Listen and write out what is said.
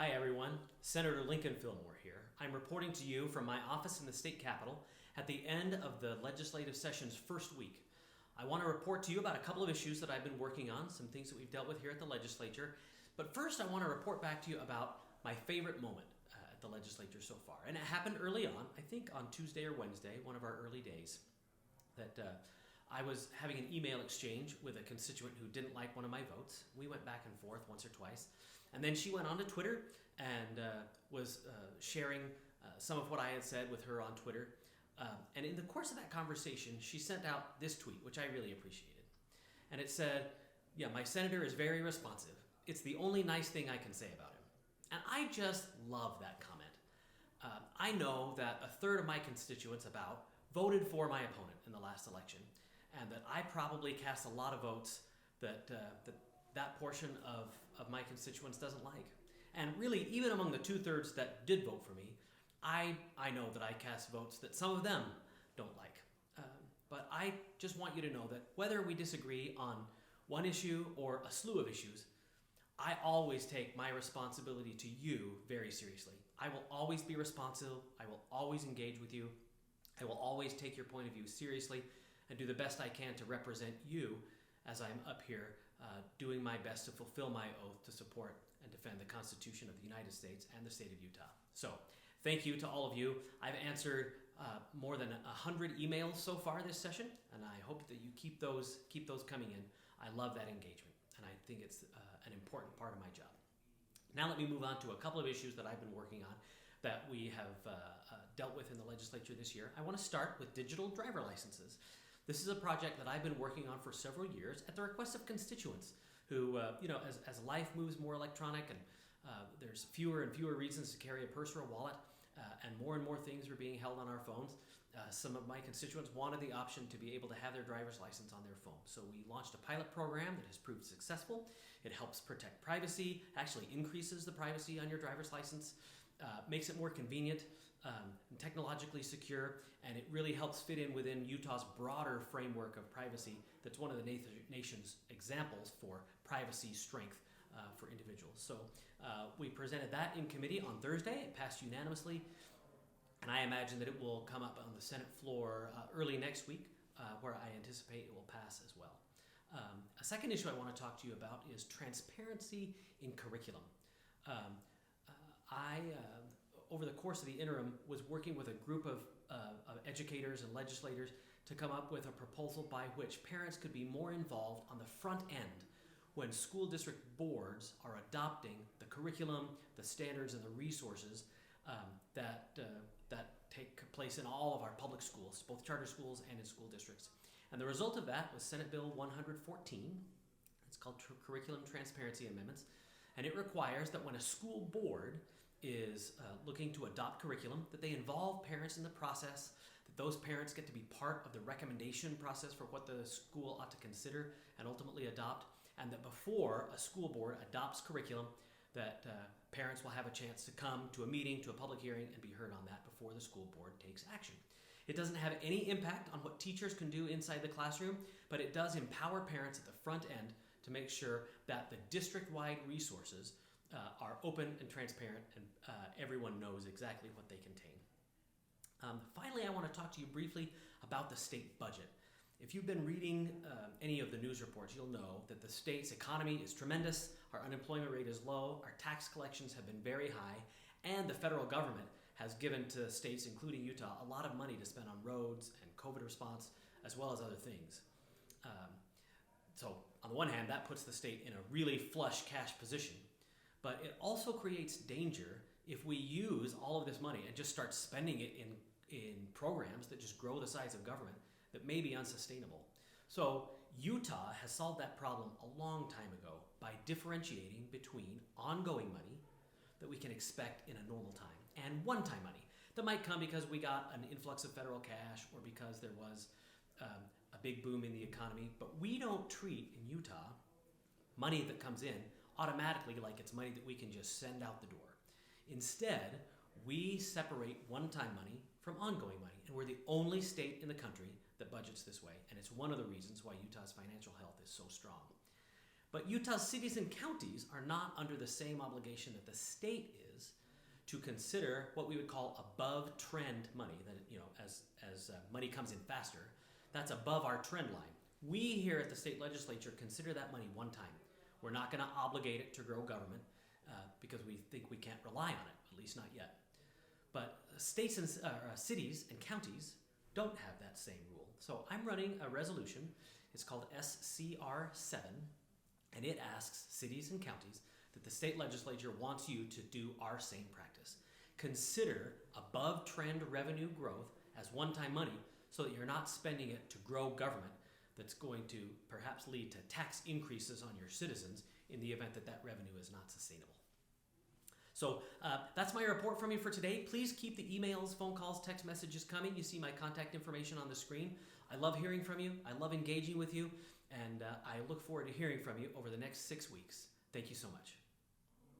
Hi everyone, Senator Lincoln Fillmore here. I'm reporting to you from my office in the state capitol at the end of the legislative session's first week. I want to report to you about a couple of issues that I've been working on, some things that we've dealt with here at the legislature. But first I want to report back to you about my favorite moment at the legislature so far. And it happened early on, I think on Tuesday or Wednesday, one of our early days, that I was having an email exchange with a constituent who didn't like one of my votes. We went back and forth once or twice. And then she went on to Twitter and was sharing some of what I had said with her on Twitter. And in the course of that conversation, she sent out this tweet, which I really appreciated. And it said, "Yeah, my senator is very responsive. It's the only nice thing I can say about him." And I just love that comment. I know that a third of my constituents voted for my opponent in the last election, and that I probably cast a lot of votes that portion of my constituents doesn't like. And really, even among the 2/3 that did vote for me, I know that I cast votes that some of them don't like. But I just want you to know that whether we disagree on one issue or a slew of issues, I always take my responsibility to you very seriously. I will always be responsive. I will always engage with you. I will always take your point of view seriously and do the best I can to represent you as I'm up here doing my best to fulfill my oath to support and defend the Constitution of the United States and the state of Utah. So thank you to all of you. I've answered more than 100 emails so far this session, and I hope that you keep those coming in. I love that engagement, and I think it's an important part of my job. Now let me move on to a couple of issues that I've been working on that we have dealt with in the legislature this year. I want to start with digital driver licenses. This is a project that I've been working on for several years at the request of constituents who, as life moves more electronic and there's fewer and fewer reasons to carry a purse or a wallet, and more things are being held on our phones, some of my constituents wanted the option to be able to have their driver's license on their phone. So we launched a pilot program that has proved successful. It helps protect privacy, actually increases the privacy on your driver's license, makes it more convenient and technologically secure, and it really helps fit in within Utah's broader framework of privacy that's one of the nation's examples for privacy strength for individuals. So we presented that in committee on Thursday. It passed unanimously, and I imagine that it will come up on the Senate floor early next week, where I anticipate it will pass as well. A second issue I want to talk to you about is transparency in curriculum. I, over the course of the interim, was working with a group of educators and legislators to come up with a proposal by which parents could be more involved on the front end when school district boards are adopting the curriculum, the standards, and the resources that take place in all of our public schools, both charter schools and in school districts. And the result of that was Senate Bill 114. It's called Curriculum Transparency Amendments. And it requires that when a school board is looking to adopt curriculum, that they involve parents in the process, that those parents get to be part of the recommendation process for what the school ought to consider and ultimately adopt, and that before a school board adopts curriculum, that parents will have a chance to come to a meeting, to a public hearing, and be heard on that before the school board takes action. It doesn't have any impact on what teachers can do inside the classroom, but it does empower parents at the front end to make sure that the district-wide resources are open and transparent, and everyone knows exactly what they contain. Finally, I want to talk to you briefly about the state budget. If you've been reading any of the news reports, you'll know that the state's economy is tremendous, our unemployment rate is low, our tax collections have been very high, and the federal government has given to states, including Utah, a lot of money to spend on roads and COVID response, as well as other things. So on the one hand, that puts the state in a really flush cash position, but it also creates danger if we use all of this money and just start spending it in programs that just grow the size of government that may be unsustainable. So Utah has solved that problem a long time ago by differentiating between ongoing money that we can expect in a normal time and one-time money that might come because we got an influx of federal cash or because there was a big boom in the economy. But we don't treat in Utah money that comes in automatically like it's money that we can just send out the door. Instead, we separate one-time money from ongoing money, and we're the only state in the country that budgets this way, and it's one of the reasons why Utah's financial health is so strong. But Utah's cities and counties are not under the same obligation that the state is to consider what we would call above trend money, that as money comes in faster, that's above our trend line. We here at the state legislature consider that money one time. We're not going to obligate it to grow government because we think we can't rely on it, at least not yet. But states and cities and counties don't have that same rule. So I'm running a resolution. It's called SCR 7, and it asks cities and counties that the state legislature wants you to do our same practice. Consider above trend revenue growth as one-time money so that you're not spending it to grow government that's going to perhaps lead to tax increases on your citizens in the event that that revenue is not sustainable. So that's my report from you for today. Please keep the emails, phone calls, text messages coming. You see my contact information on the screen. I love hearing from you. I love engaging with you. And I look forward to hearing from you over the next 6 weeks. Thank you so much.